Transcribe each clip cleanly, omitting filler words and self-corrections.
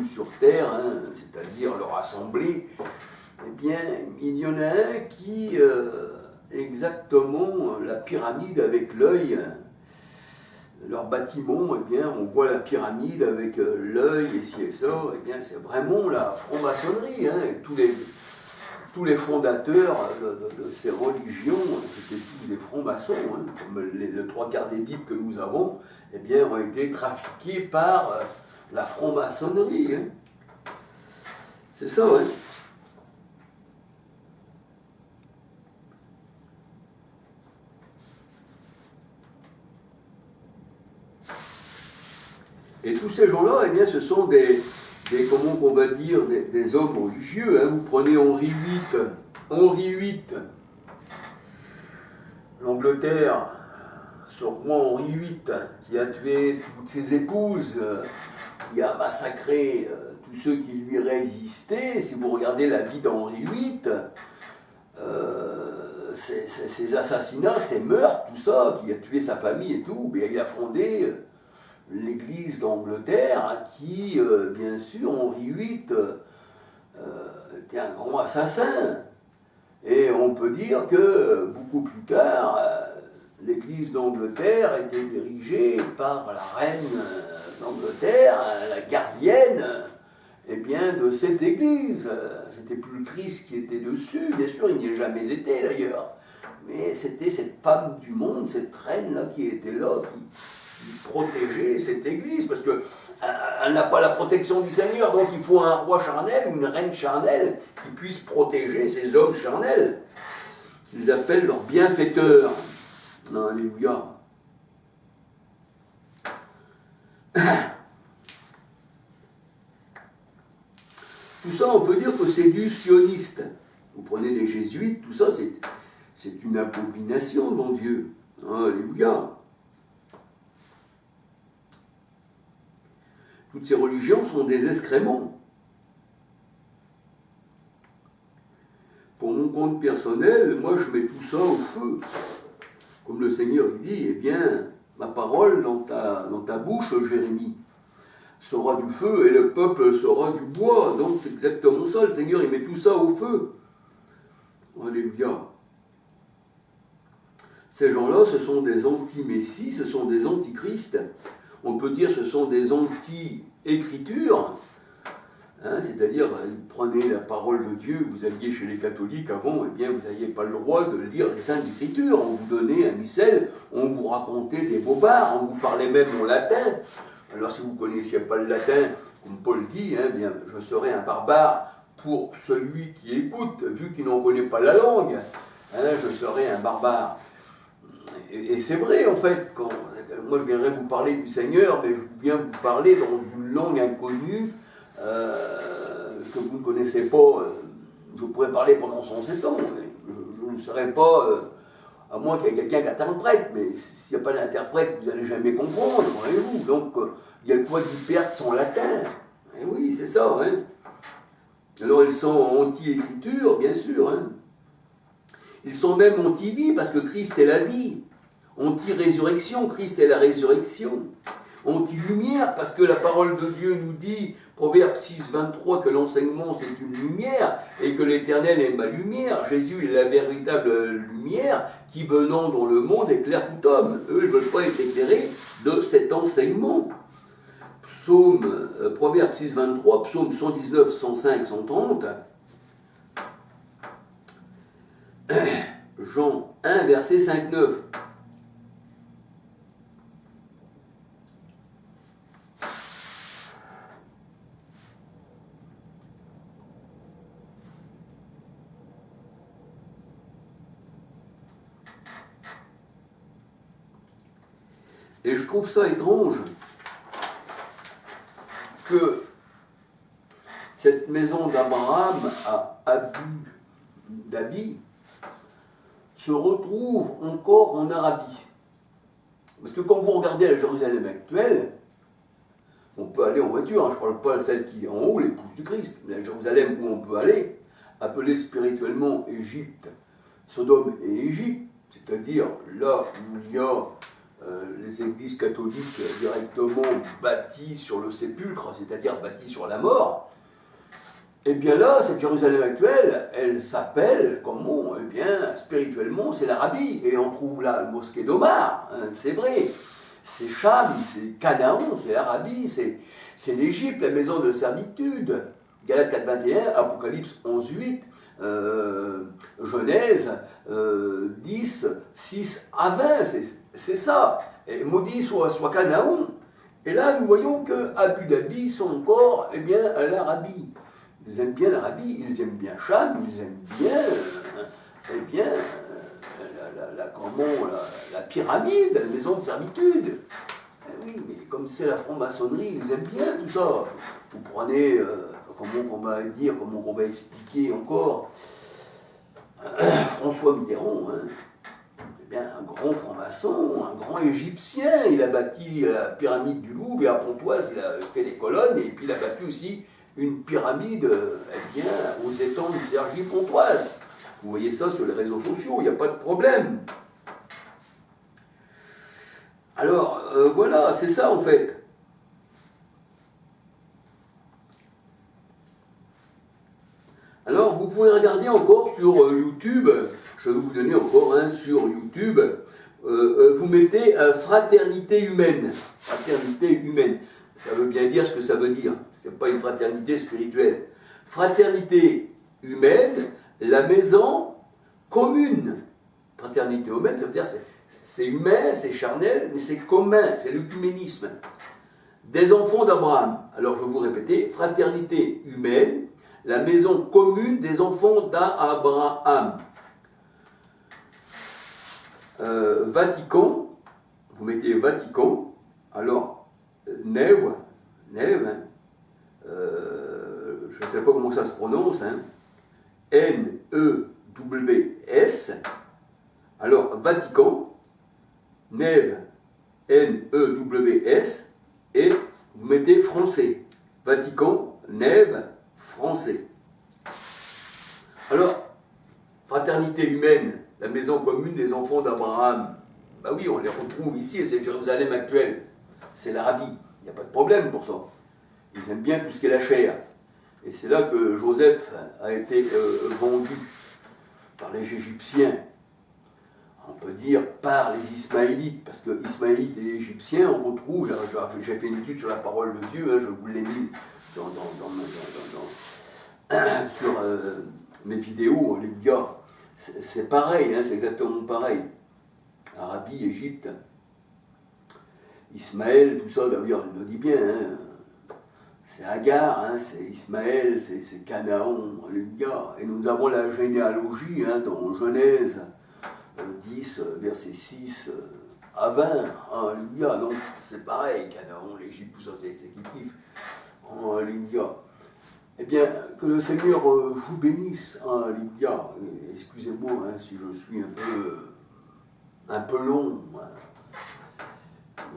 sur terre, hein, c'est-à-dire leur assemblée, eh bien, il y en a un qui, exactement, la pyramide avec l'œil, leur bâtiment, eh bien, on voit la pyramide avec l'œil et ci et ça, eh bien, c'est vraiment la franc-maçonnerie, hein, et tous les fondateurs de ces religions, c'était tous des francs-maçons, hein, comme les 3/4 des Bibles que nous avons, eh bien, ont été trafiqués par la franc-maçonnerie. Hein. C'est ça, hein. Et tous ces gens-là, eh bien, ce sont comment on va dire, des hommes religieux. Hein. Vous prenez Henri VIII, l'Angleterre, ce roi Henri VIII, qui a tué toutes ses épouses, qui a massacré tous ceux qui lui résistaient. Si vous regardez la vie d'Henri VIII, ces assassinats, ces meurtres, tout ça, qui a tué sa famille et tout, bien, il a fondé l'Église d'Angleterre, qui, bien sûr, Henri VIII était un grand assassin. Et on peut dire que, beaucoup plus tard, l'Église d'Angleterre était dirigée par la reine d'Angleterre, la gardienne, eh bien, de cette Église. C'était plus le Christ qui était dessus, bien sûr, il n'y a jamais été d'ailleurs. Mais c'était cette femme du monde, cette reine-là qui était là, qui protégeait cette Église, parce qu'elle n'a pas la protection du Seigneur, donc il faut un roi charnel ou une reine charnelle qui puisse protéger ces hommes charnels. Ils appellent leurs bienfaiteurs. Alléluia. Tout ça, on peut dire que c'est du sioniste. Vous prenez les jésuites, tout ça, c'est une abomination devant Dieu. Alléluia. Toutes ces religions sont des excréments. Pour mon compte personnel, moi je mets tout ça au feu. Comme le Seigneur il dit, eh bien, ma parole dans ta bouche, Jérémie, sera du feu et le peuple sera du bois. Donc c'est exactement ça, le Seigneur il met tout ça au feu. Alléluia. Ces gens-là, ce sont des anti-messies, ce sont des antichrists. On peut dire que ce sont des anti-écritures, hein, c'est-à-dire, vous prenez la parole de Dieu, vous alliez chez les catholiques avant, eh bien, vous n'aviez pas le droit de lire les Saintes Écritures, on vous donnait un missel, on vous racontait des bobards, on vous parlait même en latin. Alors si vous ne connaissiez pas le latin, comme Paul dit, hein, bien, je serai un barbare pour celui qui écoute, vu qu'il n'en connaît pas la langue, hein, je serai un barbare. Et c'est vrai, en fait, quand moi je viendrai vous parler du Seigneur, mais je viens vous parler dans une langue inconnue que vous ne connaissez pas. Je pourrais parler pendant 107 ans, mais je ne serai pas, à moins qu'il y ait quelqu'un qui interprète, mais s'il n'y a pas d'interprète, vous n'allez jamais comprendre, voyez-vous. Donc, il y a quoi d'y perdre son latin. Et oui, c'est ça. Hein. Alors, ils sont anti-écriture, bien sûr. Hein. Ils sont même anti-vie, parce que Christ est la vie. Anti-résurrection, Christ est la résurrection. Anti-lumière, parce que la parole de Dieu nous dit, Proverbe 6, 23, que l'enseignement c'est une lumière, et que l'Éternel est ma lumière. Jésus est la véritable lumière, qui venant dans le monde éclaire tout homme. Eux, ils ne veulent pas être éclairés de cet enseignement. Proverbe 6, 23, Psaume 119, 105, 130. Jean 1, verset 5, 9. Et je trouve ça étrange que cette maison d'Abraham à Abu Dhabi se retrouve encore en Arabie. Parce que quand vous regardez la Jérusalem actuelle, on peut aller en voiture, hein, je ne parle pas de celle qui est en haut, l'épouse du Christ, mais la Jérusalem où on peut aller, appelée spirituellement Égypte, Sodome et Égypte, c'est-à-dire là où il y a les églises catholiques directement bâties sur le sépulcre, c'est-à-dire bâties sur la mort, et bien là, cette Jérusalem actuelle, elle s'appelle, comment? Eh bien, spirituellement, c'est l'Arabie. Et on trouve là la mosquée d'Omar, hein, c'est vrai. C'est Cham, c'est Canaan, c'est l'Arabie, c'est l'Égypte, la maison de servitude. Galates 4.21, Apocalypse 11.8, Genèse 10, 6 à 20, c'est ça. Et maudit soit Canaan. Et là, nous voyons que Abu Dhabi sont encore, eh bien, à l'Arabie. Ils aiment bien l'Arabie, ils aiment bien Cham, ils aiment bien, eh bien, la pyramide, la maison de servitude. Eh oui, mais comme c'est la franc-maçonnerie, ils aiment bien tout ça. Vous prenez, comment on va dire, comment on va expliquer encore, François Mitterrand, hein, eh bien, un grand franc-maçon, un grand égyptien, il a bâti la pyramide du Louvre, et à Pontoise, il a fait les colonnes, et puis il a bâti aussi une pyramide, eh bien, aux étangs de Cergy-Pontoise. Vous voyez ça sur les réseaux sociaux, il n'y a pas de problème. Alors, voilà, c'est ça en fait. Alors, vous pouvez regarder encore sur YouTube, je vais vous donner encore un sur YouTube, vous mettez fraternité humaine. Fraternité humaine. Ça veut bien dire ce que ça veut dire. Ce n'est pas une fraternité spirituelle. Fraternité humaine, la maison commune. Fraternité humaine, ça veut dire c'est humain, c'est charnel, mais c'est commun, c'est l'œcuménisme. Des enfants d'Abraham. Alors je vais vous répéter, fraternité humaine, la maison commune des enfants d'Abraham. Vatican, vous mettez Vatican, alors Nève, hein, je ne sais pas comment ça se prononce, hein, N-E-W-S, alors Vatican, Nève, N-E-W-S, et vous mettez français, Vatican, Nève, français. Alors, fraternité humaine, la maison commune des enfants d'Abraham, bah oui, on les retrouve ici, et c'est Jérusalem actuelle. C'est l'Arabie, il n'y a pas de problème pour ça. Ils aiment bien tout ce qui est la chair. Et c'est là que Joseph a été vendu par les Égyptiens. On peut dire par les Ismaélites, parce que Ismaélites et Égyptiens, on retrouve, j'ai fait une étude sur la parole de Dieu, hein, je vous l'ai mis sur mes vidéos, les gars. C'est pareil, hein, c'est exactement pareil. Arabie, Égypte. Ismaël, tout ça, d'ailleurs, il le dit bien, hein, c'est Agar, hein, c'est Ismaël, c'est Canaan, alléluia. Et nous avons la généalogie hein, dans Genèse 10, verset 6 à 20, alléluia. Donc c'est pareil, Canaan, l'Égypte, tout ça, c'est kiff, alléluia. Eh bien, que le Seigneur vous bénisse, alléluia. Excusez-moi hein, si je suis un peu long. Hein.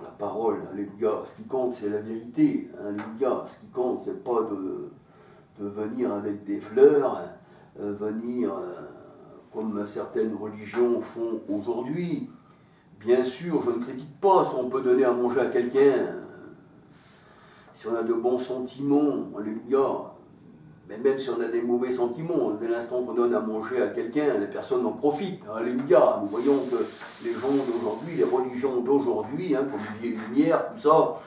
La parole, alléluia, ce qui compte c'est la vérité, alléluia, ce qui compte c'est pas de venir avec des fleurs, venir comme certaines religions font aujourd'hui. Bien sûr, je ne critique pas si on peut donner à manger à quelqu'un, si on a de bons sentiments, alléluia, mais même si on a des mauvais sentiments, dès l'instant qu'on donne à manger à quelqu'un, les personnes en profitent. Alléluia. Nous voyons que les gens d'aujourd'hui, les religions d'aujourd'hui, hein, comme Vivier Lumière, tout ça,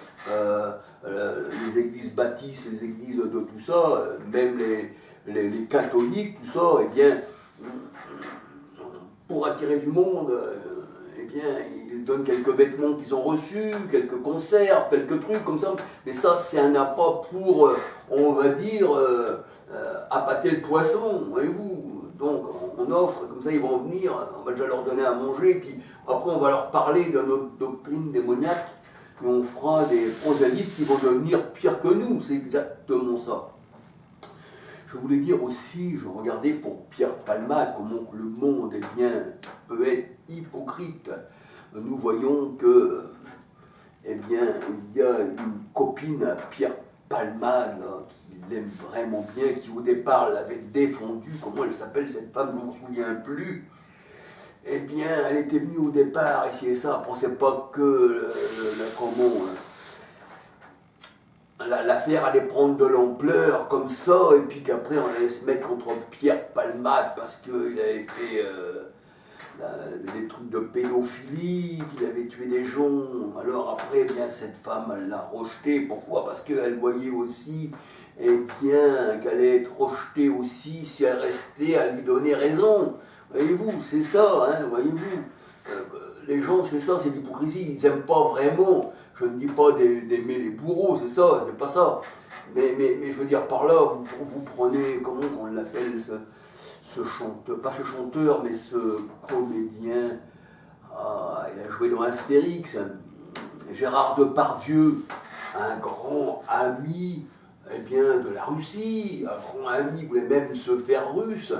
les églises baptistes, les églises de tout ça, même les catholiques, tout ça, eh bien, pour attirer du monde, eh bien, ils donnent quelques vêtements qu'ils ont reçus, quelques conserves, quelques trucs comme ça. Mais ça, c'est un appât pour, on va dire, appâter le poisson, voyez-vous. Donc, on offre, comme ça, ils vont venir, on va déjà leur donner à manger, puis après, on va leur parler de notre doctrine démoniaque, et on fera des prosélytes qui vont devenir pires que nous. C'est exactement ça. Je voulais dire aussi, je regardais pour Pierre Palmade, comment le monde eh bien, peut être hypocrite. Nous voyons que, eh bien, il y a une copine à Pierre Palmade, là, qui l'aime vraiment bien, qui au départ l'avait défendu. Comment elle s'appelle cette femme, je ne m'en souviens plus. eh bien, elle était venue au départ, ici et ça, elle ne pensait pas que l'affaire allait prendre de l'ampleur comme ça, et puis qu'après on allait se mettre contre Pierre Palmade parce qu'il avait fait des trucs de pédophilie, qu'il avait tué des gens. Alors après, eh bien, cette femme, elle l'a rejeté. Pourquoi? Parce qu'elle voyait aussi, eh bien, qu'elle allait être rejetée aussi si elle restait à lui donner raison. Voyez-vous, c'est ça, hein, voyez-vous. Les gens, c'est ça, c'est l'hypocrisie. Ils n'aiment pas vraiment. Je ne dis pas d'aimer les bourreaux, c'est ça, c'est pas ça. Mais je veux dire, par là, vous prenez, comment on l'appelle, ce chanteur, pas ce chanteur, mais ce comédien, il a joué dans Astérix, Gérard Depardieu, un grand ami, eh bien, de la Russie, un grand ami, voulait même se faire russe,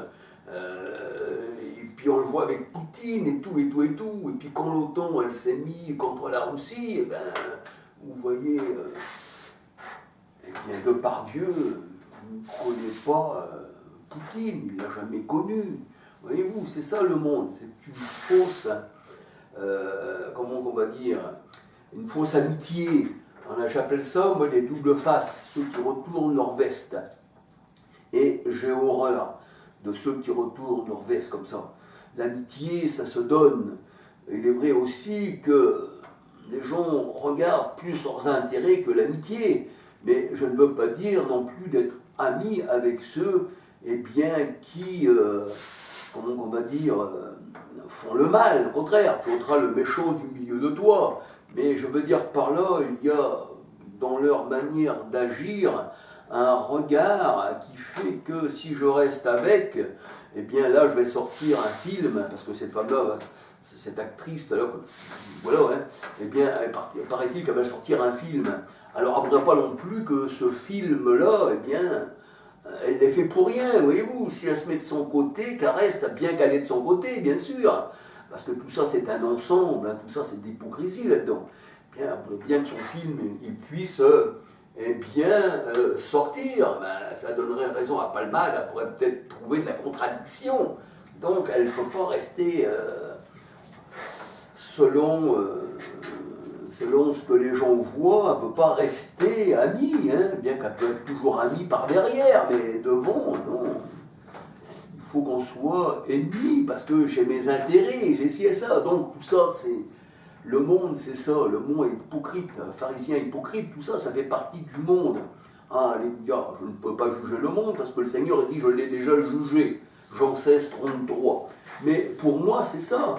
et puis on le voit avec Poutine et tout, et tout, et tout, et puis quand l'OTAN, elle s'est mise contre la Russie, eh ben, vous voyez, eh bien, Depardieu ne connaît pas Poutine, il ne l'a jamais connu. Voyez-vous, c'est ça le monde, c'est une fausse, comment on va dire, une fausse amitié. J'appelle ça, moi, les doubles faces, ceux qui retournent leur veste. Et j'ai horreur de ceux qui retournent leur veste comme ça. L'amitié, ça se donne. Il est vrai aussi que les gens regardent plus leurs intérêts que l'amitié. Mais je ne veux pas dire non plus d'être ami avec ceux bien, qui, comment on va dire, font le mal. Au contraire, tu ôteras le méchant du milieu de toi. Mais je veux dire par là, il y a dans leur manière d'agir un regard qui fait que si je reste avec, eh bien là je vais sortir un film, parce que cette femme-là, cette actrice-là, voilà, hein, eh bien paraît-il qu'elle va sortir un film. Alors elle ne voudrait pas non plus que ce film-là, eh bien, elle l'ait fait pour rien, voyez-vous. Si elle se met de son côté, qu'elle reste bien qu'elle est de son côté, bien sûr. Parce que tout ça, c'est un ensemble, hein, tout ça, c'est de l'hypocrisie là-dedans. Bien, elle voudrait bien que son film il puisse sortir. Ben, ça donnerait raison à Palmade, elle pourrait peut-être trouver de la contradiction. Donc, elle ne peut pas rester selon ce que les gens voient, elle ne peut pas rester amie, hein, bien qu'elle peut être toujours amie par derrière, mais devant, non. Il faut qu'on soit ennemis, parce que j'ai mes intérêts, j'ai ci et ça. Donc tout ça, c'est... Le monde, c'est ça, le monde est hypocrite, pharisien hypocrite, tout ça, ça fait partie du monde. Ah, les gars, je ne peux pas juger le monde, parce que le Seigneur a dit, je l'ai déjà jugé. Jean 16, 33. Mais pour moi, c'est ça.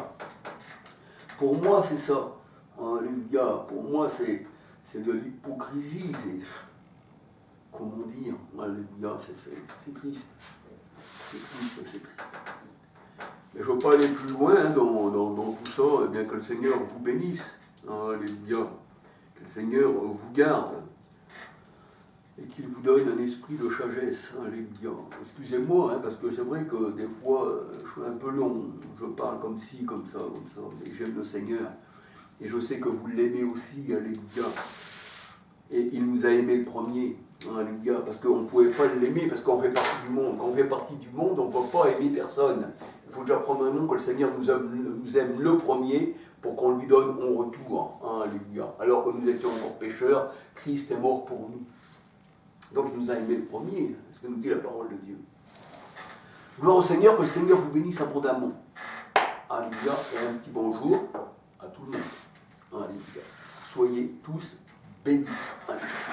Pour moi, c'est ça. Alléluia, pour moi c'est de l'hypocrisie, c'est, comment dire, alléluia, c'est triste. C'est triste, c'est triste. Mais je ne veux pas aller plus loin hein, dans tout ça, bien que le Seigneur vous bénisse. Alléluia. Que le Seigneur vous garde et qu'il vous donne un esprit de sagesse. Alléluia. Excusez-moi, hein, parce que c'est vrai que des fois, je suis un peu long, je parle comme ci, comme ça, mais j'aime le Seigneur. Et je sais que vous l'aimez aussi, alléluia. Et il nous a aimés le premier, alléluia, parce qu'on ne pouvait pas l'aimer, parce qu'on fait partie du monde. Quand on fait partie du monde, on ne peut pas aimer personne. Il faut déjà prendre un nom que le Seigneur nous aime le premier, pour qu'on lui donne en retour, alléluia. Alors que nous étions encore pécheurs, Christ est mort pour nous. Donc il nous a aimés le premier, c'est ce que nous dit la parole de Dieu. Gloire au Seigneur, que le Seigneur vous bénisse abondamment. Alléluia, et un petit bonjour à tout le monde. Alléluia. Soyez tous bénis. Alléluia.